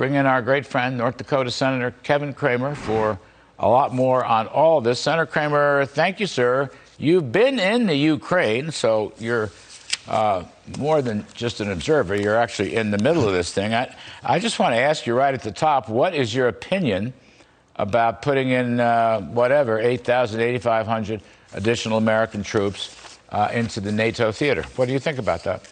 bring in our great friend, North Dakota Senator Kevin Cramer, for a lot more on all this. Senator Cramer, thank you, sir. You've been in the Ukraine, so you're more than just an observer. You're actually in the middle of this thing. I just want to ask you right at the top, what is your opinion about putting in, 8,000, 8,500 additional American troops into the NATO theater? What do you think about that?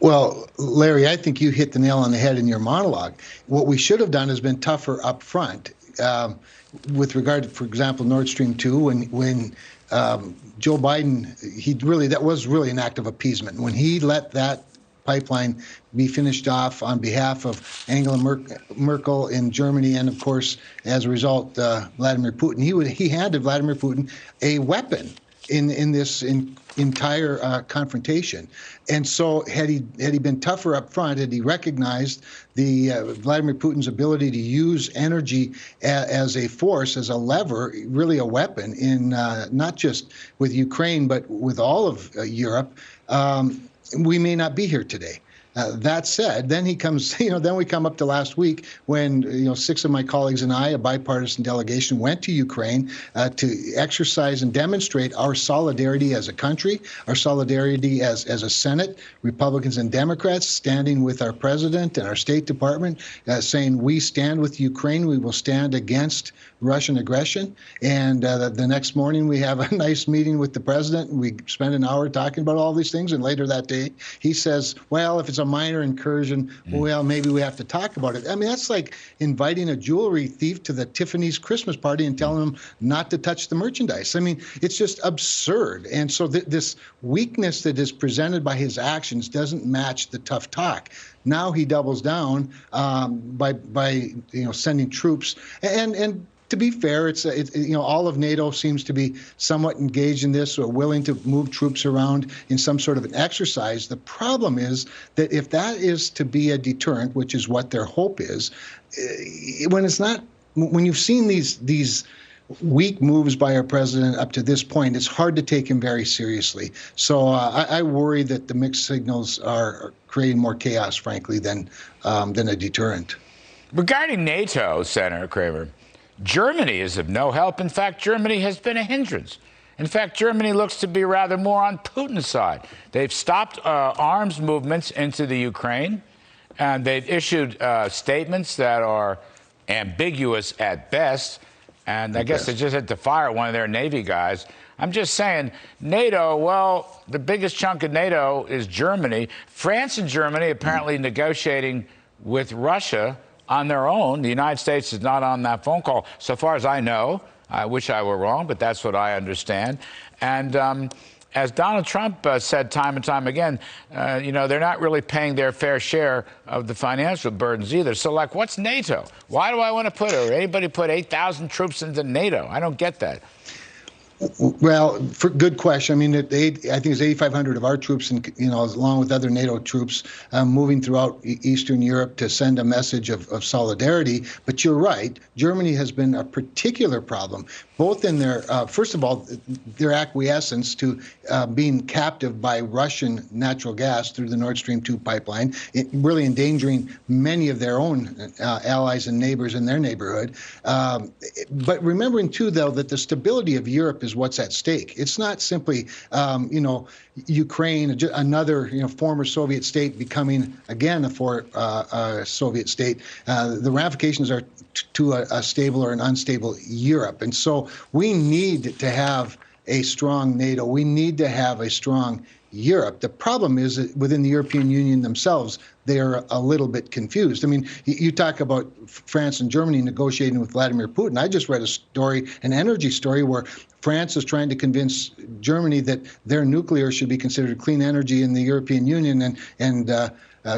Well, Larry, I think you hit the nail on the head in your monologue. What we should have done has been tougher up front. With regard to, for example, Nord Stream 2, when Joe Biden, that was really an act of appeasement. When he let that pipeline be finished off on behalf of Angela Merkel in Germany, and of course, as a result, Vladimir Putin, he handed Vladimir Putin a weapon in this entire confrontation. And so had he been tougher up front, had he recognized the Vladimir Putin's ability to use energy as a force, as a lever, really a weapon in not just with Ukraine, but with all of Europe, we may not be here today. That said, then he comes, then we come up to last week when, 6 of my colleagues and I, a bipartisan delegation, went to Ukraine to exercise and demonstrate our solidarity as a country, our solidarity as a Senate, Republicans and Democrats, standing with our president and our State Department, saying we stand with Ukraine, we will stand against Russian aggression. And the next morning we have a nice meeting with the president. We spend an hour talking about all these things. And later that day, he says, well, if it's a minor incursion, well, maybe we have to talk about it. I mean, that's like inviting a jewelry thief to the Tiffany's Christmas party and telling him not to touch the merchandise. I mean, it's just absurd. And so this weakness that is presented by his actions doesn't match the tough talk. Now he doubles down by sending troops. And to be fair, it's all of NATO seems to be somewhat engaged in this or willing to move troops around in some sort of an exercise. The problem is that if that is to be a deterrent, which is what their hope is, when it's not, when you've seen these weak moves by our president up to this point, it's hard to take him very seriously. So I worry that the mixed signals are creating more chaos, frankly, than a deterrent. Regarding NATO, Senator Cramer, Germany is of no help. In fact, Germany has been a hindrance. In fact, Germany looks to be rather more on Putin's side. They've stopped arms movements into the Ukraine, and they've issued statements that are ambiguous at best. And I guess they just had to fire one of their Navy guys. I'm just saying, NATO, well, the biggest chunk of NATO is Germany. France and Germany apparently negotiating with Russia on their own. The United States is not on that phone call, so far as I know. I wish I were wrong, but that's what I understand. And as Donald Trump said time and time again, they're not really paying their fair share of the financial burdens either. So, like, what's NATO? Why do I want to put, or anybody put 8,000 troops into NATO? I don't get that. Well, good question. I mean, I think it's 8,500 of our troops, and along with other NATO troops, moving throughout Eastern Europe to send a message of solidarity. But you're right. Germany has been a particular problem, both in their, first of all, their acquiescence to being captive by Russian natural gas through the Nord Stream 2 pipeline, really endangering many of their own allies and neighbors in their neighborhood. But remembering, too, though, that the stability of Europe is what's at stake. It's not simply, Ukraine, another, former Soviet state becoming again a Soviet state. The ramifications are to a stable or an unstable Europe. And so we need to have a strong NATO. We need to have a strong Europe. The problem is that within the European Union themselves, they are a little bit confused. I mean, you talk about France and Germany negotiating with Vladimir Putin. I just read a story, an energy story, where France is trying to convince Germany that their nuclear should be considered clean energy in the European Union, and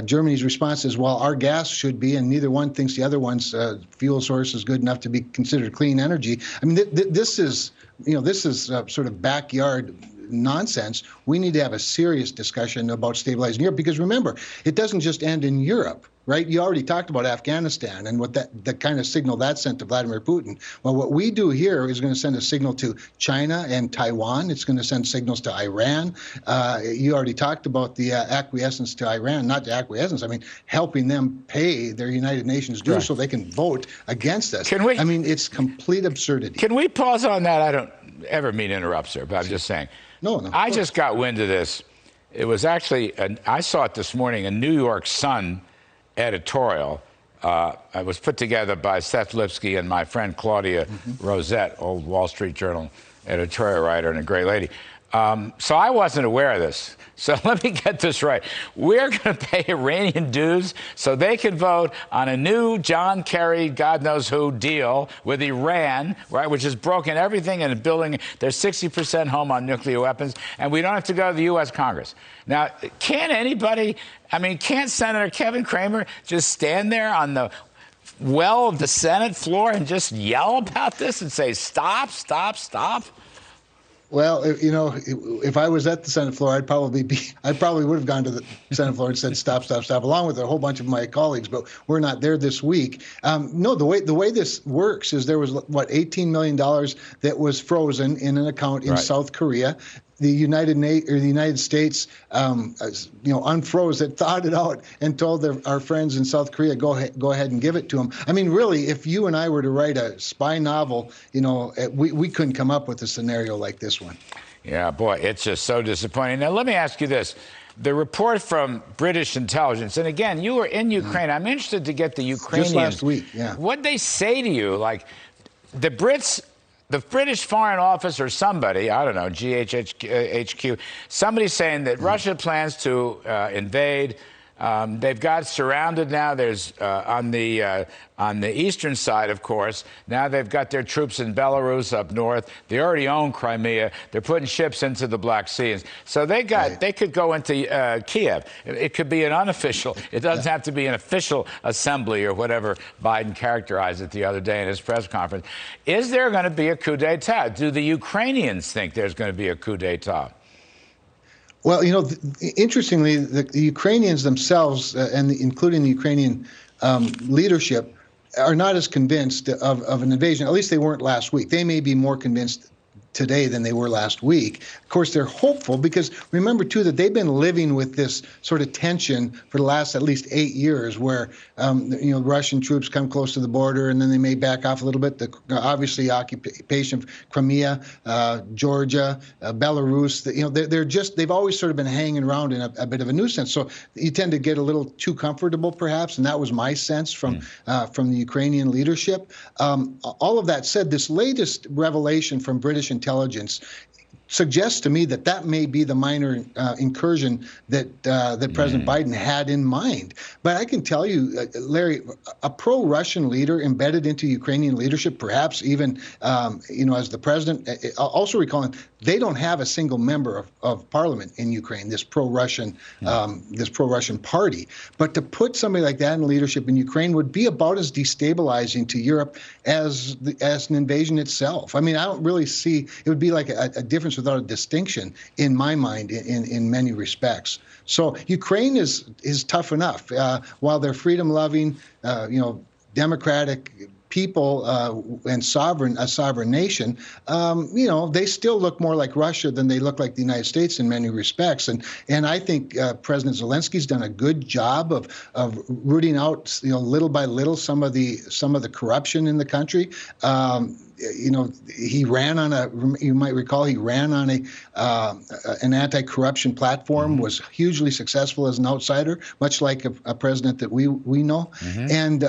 Germany's response is, well, our gas should be, and neither one thinks the other one's fuel source is good enough to be considered clean energy. I mean, this is sort of backyard nonsense. We need to have a serious discussion about stabilizing Europe, because remember, it doesn't just end in Europe. right? You already talked about Afghanistan and what the kind of signal that sent to Vladimir Putin. Well, what we do here is going to send a signal to China and Taiwan. It's going to send signals to Iran. You already talked about the acquiescence to Iran, not the acquiescence, I mean, helping them pay their United Nations dues so they can vote against us. I mean, it's complete absurdity. Can we pause on that? I don't ever mean to interrupt, sir, but I'm just saying. No. I just got wind of this. It was actually, I saw it this morning, a New York Sun editorial. It was put together by Seth Lipsky and my friend Claudia Rosette, old Wall Street Journal editorial writer and a great lady. So I wasn't aware of this. So let me get this right. We're going to pay Iranian dues so they can vote on a new John Kerry, God knows who, deal with Iran, right, which has broken everything and building their 60% home on nuclear weapons, and we don't have to go to the U.S. Congress. Now, can't anybody, I mean, can't Senator Kevin Cramer just stand there on the well of the Senate floor and just yell about this and say, stop, stop, stop? Well, if I was at the Senate floor, I probably would have gone to the Senate floor and said, stop, stop, stop, along with a whole bunch of my colleagues, but we're not there this week. No, the way this works is there was, $18 million that was frozen in an account in South Korea. The United States, unfroze it, thawed it out, and told our friends in South Korea, go ahead and give it to them. I mean, really, if you and I were to write a spy novel, we couldn't come up with a scenario like this one. Yeah, boy, it's just so disappointing. Now, let me ask you this. The report from British intelligence, and again, you were in Ukraine. I'm interested to get the Ukrainians. Just last week, yeah. What'd they say to you? Like, the British Foreign Office or somebody, I don't know, GHQ, somebody saying that Russia plans to invade. They've got surrounded now. There's on the eastern side, of course. Now they've got their troops in Belarus up north. They already own Crimea. They're putting ships into the Black Sea. So they could go into Kiev. It could be an unofficial. It doesn't have to be an official assembly or whatever Biden characterized it the other day in his press conference. Is there going to be a coup d'etat? Do the Ukrainians think there's going to be a coup d'etat? Well, interestingly, the Ukrainians themselves, including the Ukrainian leadership, are not as convinced of an invasion. At least they weren't last week. They may be more convinced today than they were last week. Of course, they're hopeful because remember, too, that they've been living with this sort of tension for the last at least 8 years where, Russian troops come close to the border and then they may back off a little bit. Obviously, occupation of Crimea, Georgia, Belarus, they've always sort of been hanging around in a bit of a nuisance. So you tend to get a little too comfortable, perhaps, and that was my sense from the Ukrainian leadership. All of that said, this latest revelation from British intelligence suggests to me that may be the minor incursion that President Biden had in mind. But I can tell you, Larry, a pro-Russian leader embedded into Ukrainian leadership, perhaps even, as the president, also recalling, they don't have a single member of parliament in Ukraine, this pro-Russian party. But to put somebody like that in leadership in Ukraine would be about as destabilizing to Europe as an invasion itself. I mean, I don't really see, it would be like a difference without a distinction in my mind in many respects. So Ukraine is tough enough. While they're freedom-loving, democratic people and a sovereign nation, they still look more like Russia than they look like the United States in many respects. And I think President Zelensky's done a good job of rooting out, little by little, some of the corruption in the country. He ran on you might recall, he ran on an anti-corruption platform, was hugely successful as an outsider, much like a president that we know. And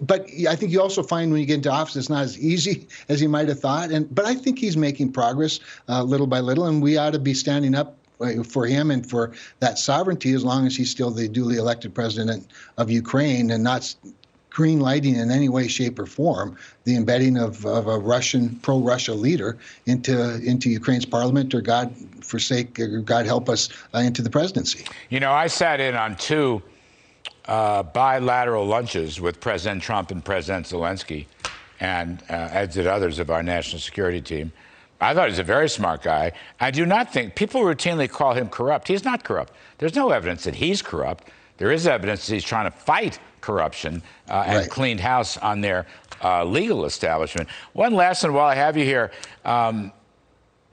but I think you also find when you get into office, it's not as easy as you might have thought. But I think he's making progress little by little, and we ought to be standing up for him and for that sovereignty as long as he's still the duly elected president of Ukraine and not green lighting in any way, shape, or form the embedding of a pro-Russia leader into Ukraine's parliament, or God forsake, or God help us, into the presidency. I sat in on two bilateral lunches with President Trump and President Zelensky, and as did others of our national security team. I thought he's a very smart guy. I do not think people routinely call him corrupt. He's not corrupt. There's no evidence that he's corrupt. There is evidence that he's trying to fight corruption and cleaned house on their legal establishment. One last one while I have you here.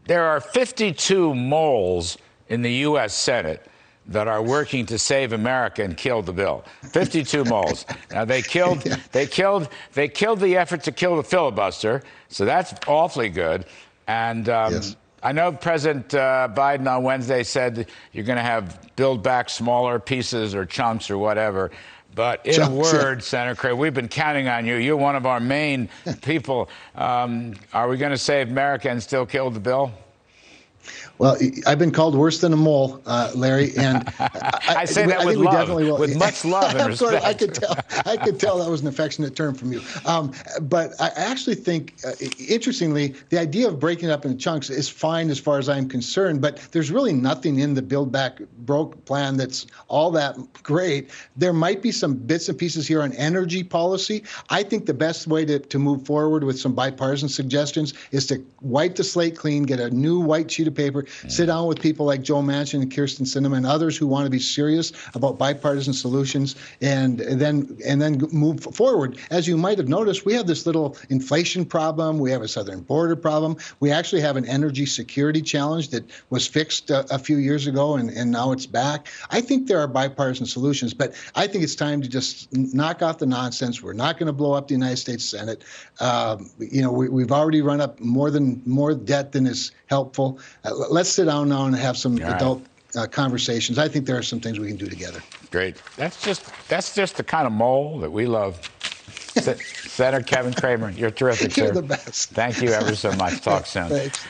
There are 52 moles in the U.S. Senate that are working to save America and kill the bill. 52 moles. Now they killed the effort to kill the filibuster, so that's awfully good. And yes. I know President Biden on Wednesday said you're going to have build back smaller pieces or chunks or whatever. But in a word, Senator Cramer, we've been counting on you. You're one of our main people. Are we going to save America and still kill the bill? Well, I've been called worse than a mole, Larry, and I say that with love, with much love and respect. I could tell that was an affectionate term from you. But I actually think, interestingly, the idea of breaking it up into chunks is fine as far as I'm concerned. But there's really nothing in the Build Back Broke plan that's all that great. There might be some bits and pieces here on energy policy. I think the best way to move forward with some bipartisan suggestions is to wipe the slate clean, get a new white sheet of paper, sit down with people like Joe Manchin and Kirsten Sinema and others who want to be serious about bipartisan solutions, and then move forward. As you might have noticed, we have this little inflation problem. We have a southern border problem. We actually have an energy security challenge that was fixed a few years ago, and now it's back. I think there are bipartisan solutions, but I think it's time to just knock off the nonsense. We're not going to blow up the United States Senate. We've already run up more debt than is helpful. Let's sit down now and have some adult conversations. I think there are some things we can do together. Great. That's just the kind of mole that we love. Senator Kevin Cramer, you're terrific, sir. You're the best. Thank you ever so much. Talk soon. Thanks.